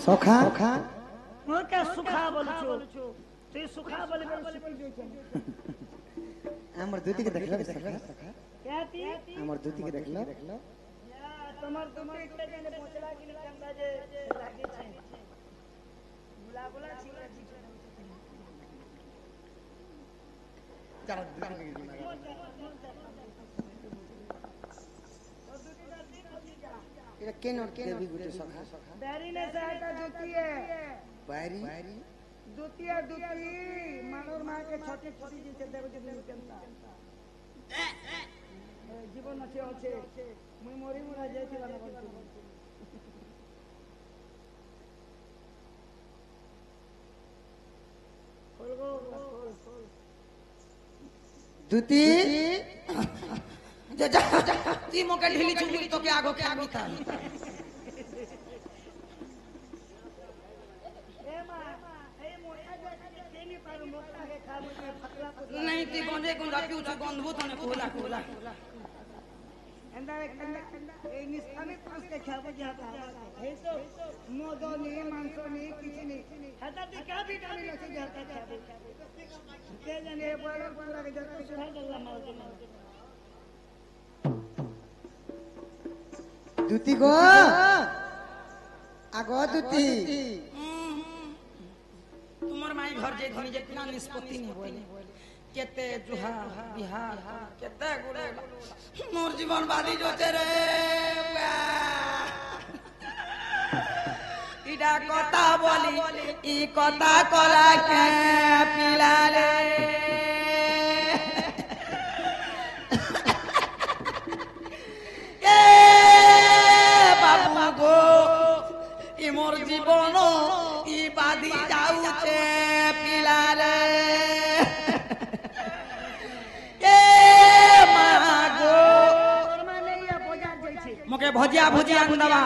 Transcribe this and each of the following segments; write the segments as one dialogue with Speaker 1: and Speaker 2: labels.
Speaker 1: सखा
Speaker 2: मोर के सुखा बोलछो तू सुखा बोले सिखल दैछन
Speaker 1: हमर दूती के देखलो सखा
Speaker 2: कहती
Speaker 1: हमर दूती के देखलो
Speaker 2: या तमर दूती के जने पहुंचला कि चंदा जे लागी छै बुला बुला छिला
Speaker 1: चलो ये केन और के भी गुटे सखा
Speaker 2: बैरी ने सहायता दूती है
Speaker 1: बैरी
Speaker 2: दूती मानोर मार के छोटे छोटी जिसे देव जे चंदा जीवन अच्छे अच्छे मुई मोरी मुरा जाइतिला ना बोलती
Speaker 1: दूती
Speaker 3: जा जा ती मोके ढीली चुली तो के आगो के आगी था नहीं ती गोंजे गुंडा क्यों छ गंधबू तने कोला कोला
Speaker 2: अंदर ए निस्ताने पास के खाबे जाता है तो मोदो नहीं मांसो नहीं किसी नहीं हटा ते क्या भी डाली लगे जाता खाबे के जने बड़ा पूरा के जाता सुधा गल्ला मार के
Speaker 1: दूती गो आगो दूती
Speaker 3: तुमर माई घर जे धनी जितना निष्पत्ति नहीं बोले केते जुहा बिहार केते गुले मोर जीवन बादी जोते रे इडा कथा बोली ई कथा कला के पिला रे ए बाबू गो ई मोर जीवन ई बादी जाउचे पिला रे मोके भजिया भजिया गुंडवा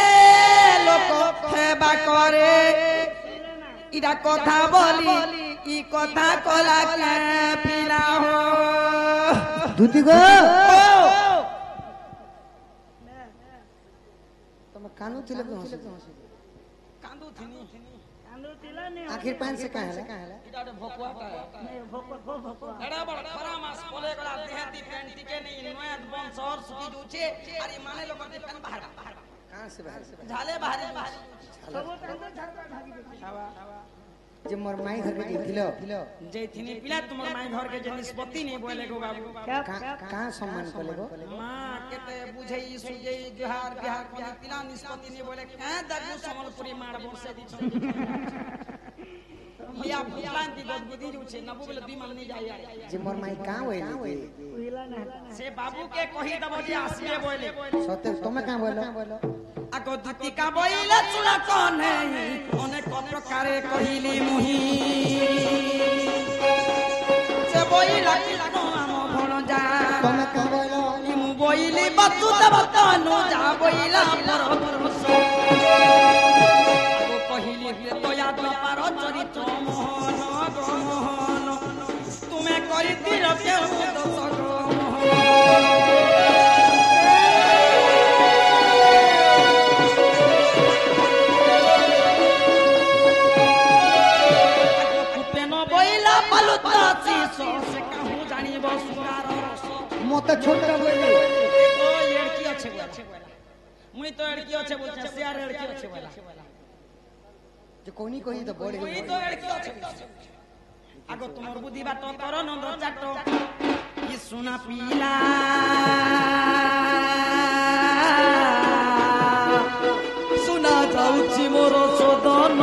Speaker 3: ए लोक खेबा करे इडा कथा बोली ई कथा कला के पिला हो
Speaker 1: दूती गो तुम कानू थिले को हंस
Speaker 3: कांदू थिनी
Speaker 1: आखिर पान से कहां है
Speaker 3: इडा भोकवा का
Speaker 2: नहीं भोकवा
Speaker 3: एड़ा बड़ खरा मास बोले गला देहती पेंटी के नहीं नयत बन शहर सुकी दूचे अरे माने लोग के पेन बाहर
Speaker 1: कहां से बाहर
Speaker 3: झाले बाहर
Speaker 2: सब अंदर झाड़ा भागी
Speaker 3: छावा
Speaker 1: जे मोर माई घर के दिलो
Speaker 3: जे थिनी पिला तुमर माई घर के जे निष्पत्ति नहीं बोले गो बाबू
Speaker 1: कहां सम्मान कोले गो
Speaker 3: मां केते बुझई सुजई जोहार बिहार कोनी पिला निष्पत्ति नहीं बोले का दगु समलपुरी मार बोसे दी लिया भुलांती गदगदी जुछे नबु बोले दी मन नहीं जाई
Speaker 1: जे मोर माई का होइली
Speaker 2: उहिला ना
Speaker 3: से बाबू के कही दबो जे आसिए बोले
Speaker 1: सत्य तुम का बोलो
Speaker 3: आगो दुती का बोइले चुना कोने अनेक प्रकारे कहिली मुही से बोइला किनो आम भण जा
Speaker 1: तुम का बोलो
Speaker 3: मु बोइली बतु तब तनु जा बोइला पर परसो आगो कहिली हुए तो याद न पारो चरित मोहन गो मोहन तुमे करी तीर के दोष गो
Speaker 1: मते छोटा बोले
Speaker 3: तो लड़की अच्छे बोला मुई तो लड़की अच्छे बोलछे सियार लड़की अच्छे बोला
Speaker 1: जो कोनी कोनी तो बोले
Speaker 3: मुई तो लड़की अच्छे आगो तुमर बुद्धि बात कर नंद चाटो ई सुना पीला सुना जाउची मोर सदन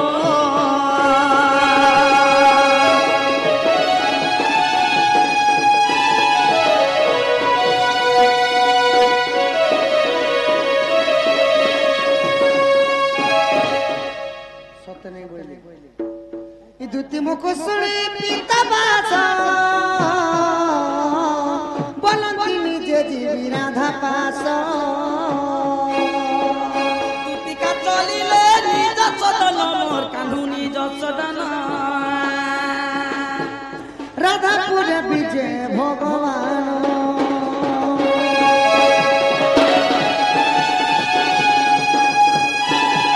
Speaker 1: दूती मुकुसुड़ी पीता बासा बोलती निजे जीवी राधा पास
Speaker 3: दूती का चलिले निज सदन मोर कान्हू निज सदन
Speaker 1: राधापुर विजय भगवान